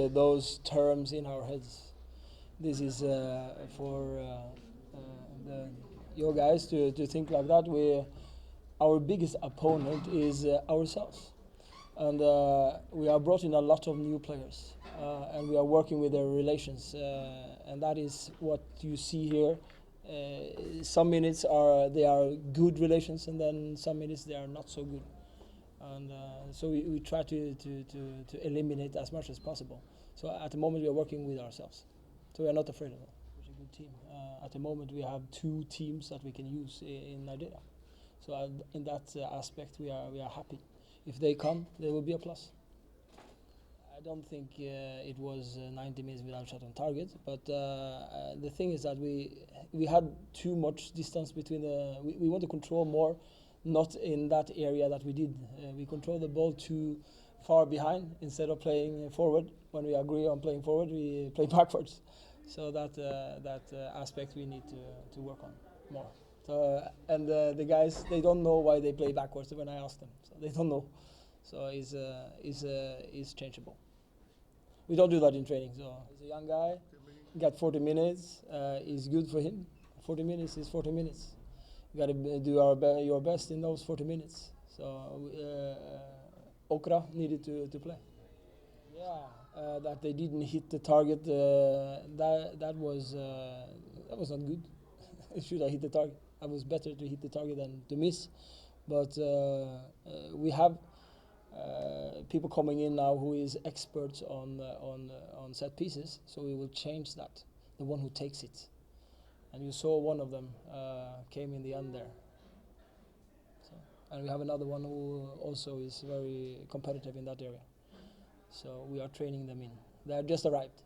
those terms in our heads. This is for your guys to think like that. Our biggest opponent is ourselves. And we have brought in a lot of new players, and we are working with their relations, and that is what you see here. Some minutes they are good relations, and then some minutes they are not so good. And so we try to eliminate as much as possible. So at the moment we are working with ourselves, so we are not afraid of that. It's a good team. At the moment we have 2 teams that we can use in Nigeria. So in that aspect we are happy. If they come, there will be a plus. I don't think it was 90 minutes without shot on target, but the thing is that we had too much distance between we want to control more, not in that area that we did. We control the ball too far behind instead of playing forward. When we agree on playing forward, we play backwards. So that aspect we need to work on more. So, and the guys, they don't know why they play backwards when I ask them. So they don't know. So it's changeable. We don't do that in training. So he's a young guy, got 40 minutes. Is good for him. 40 minutes is 40 minutes. You got to do your best in those 40 minutes. So Okra needed to play. Yeah, that they didn't hit the target. That was not good. It should have hit the target. It was better to hit the target than to miss. But we have people coming in now who is experts on set pieces. So we will change that. The one who takes it, and you saw one of them came in the end there. So, and we have another one who also is very competitive in that area. So we are training them in. They are just arrived.